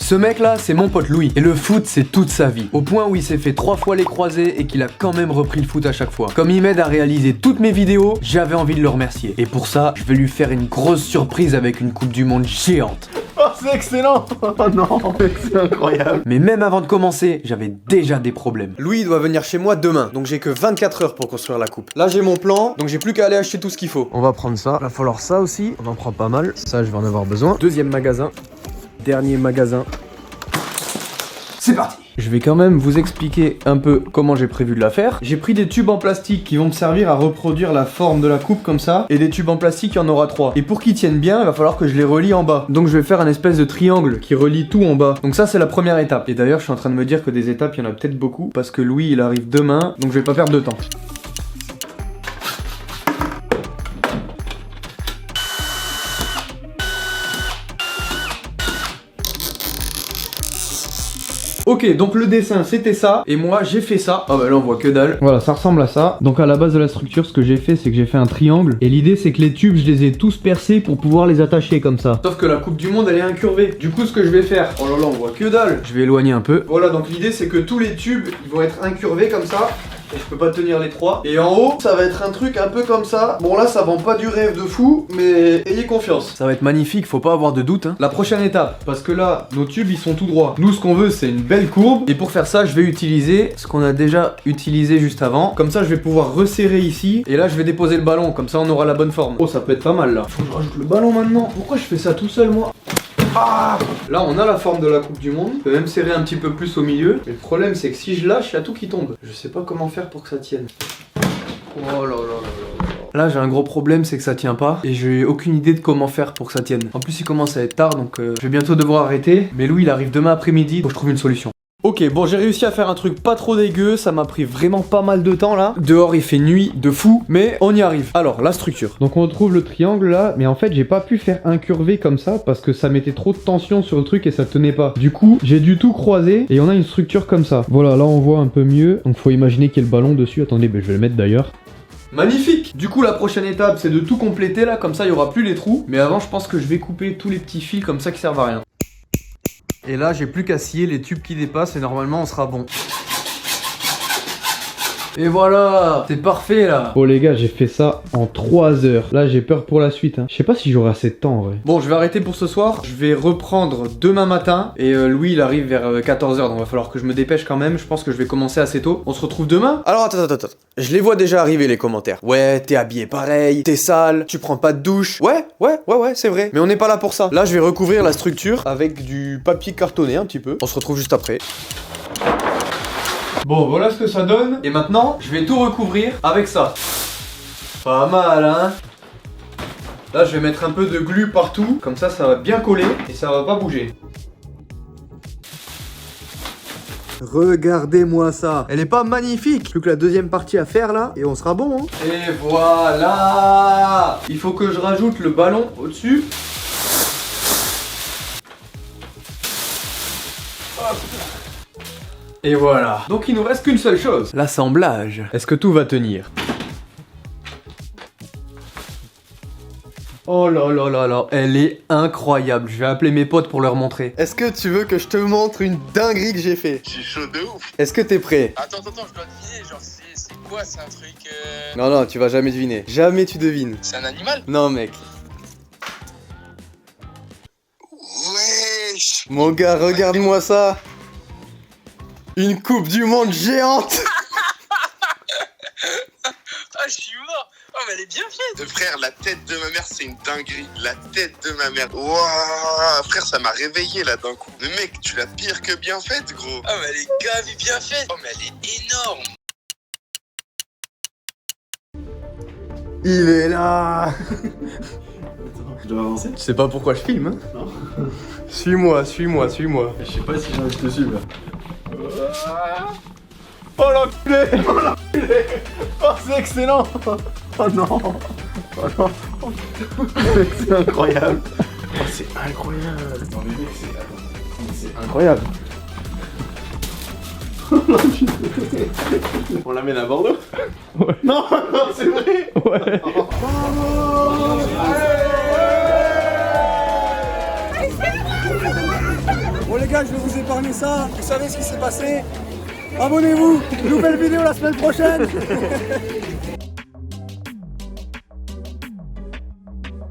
Ce mec là, c'est mon pote Louis. Et le foot, c'est toute sa vie. Au point où il s'est fait 3 fois les croisés et qu'il a quand même repris le foot à chaque fois. Comme il m'aide à réaliser toutes mes vidéos, j'avais envie de le remercier. Et pour ça, je vais lui faire une grosse surprise avec une coupe du monde géante. Oh, c'est excellent. Oh non, c'est incroyable. Mais même avant de commencer, j'avais déjà des problèmes. Louis doit venir chez moi demain, donc j'ai que 24 heures pour construire la coupe. Là j'ai mon plan, donc j'ai plus qu'à aller acheter tout ce qu'il faut. On va prendre ça, il va falloir ça aussi, on en prend pas mal. Ça je vais en avoir besoin. Deuxième magasin, dernier magasin. C'est parti. Je vais quand même vous expliquer un peu comment j'ai prévu de la faire. J'ai pris des tubes en plastique qui vont me servir à reproduire la forme de la coupe comme ça. Et des tubes en plastique, il y en aura 3. Et pour qu'ils tiennent bien, il va falloir que je les relie en bas. Donc je vais faire un espèce de triangle qui relie tout en bas. Donc ça c'est la première étape. Et d'ailleurs je suis en train de me dire que des étapes, il y en a peut-être beaucoup. Parce que Louis il arrive demain, donc je vais pas perdre de temps. Ok, donc le dessin c'était ça, et moi j'ai fait ça. Ah bah là on voit que dalle. Voilà, ça ressemble à ça. Donc à la base de la structure, ce que j'ai fait, c'est que j'ai fait un triangle. Et l'idée c'est que les tubes, je les ai tous percés pour pouvoir les attacher comme ça. Sauf que la coupe du monde elle est incurvée. Du coup ce que je vais faire, oh là là on voit que dalle. Je vais éloigner un peu. Voilà, donc l'idée c'est que tous les tubes, ils vont être incurvés comme ça. Et je peux pas tenir les 3. Et en haut, ça va être un truc un peu comme ça. Bon là, ça vend pas du rêve de fou, mais ayez confiance. Ça va être magnifique, faut pas avoir de doute. Hein. La prochaine étape, parce que là, nos tubes, ils sont tout droits. Nous, ce qu'on veut, c'est une belle courbe. Et pour faire ça, je vais utiliser ce qu'on a déjà utilisé juste avant. Comme ça, je vais pouvoir resserrer ici. Et là, je vais déposer le ballon. Comme ça, on aura la bonne forme. Oh, ça peut être pas mal là. Faut que je rajoute le ballon maintenant. Pourquoi je fais ça tout seul, moi ? Ah, là on a la forme de la coupe du monde. Je peux même serrer un petit peu plus au milieu. Mais le problème c'est que si je lâche, il y a tout qui tombe. Je sais pas comment faire pour que ça tienne. Oh là là là là. Là j'ai un gros problème, c'est que ça tient pas. Et j'ai aucune idée de comment faire pour que ça tienne. En plus il commence à être tard, donc je vais bientôt devoir arrêter. Mais Louis il arrive demain après-midi, faut que je trouve une solution. Ok, bon j'ai réussi à faire un truc pas trop dégueu, ça m'a pris vraiment pas mal de temps là. Dehors il fait nuit de fou, mais on y arrive. Alors, la structure. Donc on retrouve le triangle là, mais en fait j'ai pas pu faire incurver comme ça parce que ça mettait trop de tension sur le truc et ça tenait pas. Du coup, j'ai dû tout croiser et on a une structure comme ça. Voilà, là on voit un peu mieux, donc faut imaginer qu'il y ait le ballon dessus. Attendez, je vais le mettre d'ailleurs. Magnifique! Du coup la prochaine étape c'est de tout compléter là, comme ça il y aura plus les trous. Mais avant je pense que je vais couper tous les petits fils comme ça qui servent à rien. Et là, j'ai plus qu'à scier les tubes qui dépassent et normalement, on sera bon. Et voilà, c'est parfait là. Oh les gars, j'ai fait ça en 3 heures. Là, j'ai peur pour la suite. Hein. Je sais pas si j'aurai assez de temps en vrai. Bon, je vais arrêter pour ce soir. Je vais reprendre demain matin. Et Louis, il arrive vers 14h. Donc, il va falloir que je me dépêche quand même. Je pense que je vais commencer assez tôt. On se retrouve demain. Alors, attends. Je les vois déjà arriver les commentaires. Ouais, t'es habillé pareil. T'es sale. Tu prends pas de douche. Ouais, c'est vrai. Mais on n'est pas là pour ça. Là, je vais recouvrir la structure avec du papier cartonné un petit peu. On se retrouve juste après. Bon, voilà ce que ça donne. Et maintenant, je vais tout recouvrir avec ça. Pas mal, hein? Là, je vais mettre un peu de glu partout. Comme ça, ça va bien coller et ça va pas bouger. Regardez-moi ça. Elle est pas magnifique? Plus que la deuxième partie à faire là et on sera bon, hein? Et voilà. Il faut que je rajoute le ballon au-dessus. Hop. Et voilà. Donc il nous reste qu'une seule chose. L'assemblage. Est-ce que tout va tenir? Oh là là là là, elle est incroyable. Je vais appeler mes potes pour leur montrer. Est-ce que tu veux que je te montre une dinguerie que j'ai fait? Je suis chaud de ouf. Est-ce que t'es prêt? Attends, je dois deviner, genre c'est quoi? C'est un truc... Non, tu vas jamais deviner. Jamais tu devines. C'est un animal? Non mec. Wesh. Mon gars, regarde-moi ça. Une coupe du monde géante. Ah, je suis mort. Oh, mais elle est bien faite. Frère, la tête de ma mère, c'est une dinguerie. La tête de ma mère. Waouh, frère, ça m'a réveillé là d'un coup. Mais mec, tu l'as pire que bien faite, gros. Oh, mais elle est grave bien faite. Oh, mais elle est énorme. Il est là. Je dois avancer? Je sais pas pourquoi je filme. Hein. Non. Suis-moi. Je sais pas si j'ai envie de te suivre là. Oh l'enculé. Oh c'est excellent. Oh non. Oh non. C'est incroyable. Oh c'est incroyable. Non mais mec, c'est Incroyable. On l'amène à Bordeaux? Ouais. Non, c'est vrai. Ouais. Bon les gars, je vais vous épargner ça. Vous savez ce qui s'est passé. Abonnez-vous. Nouvelle vidéo la semaine prochaine.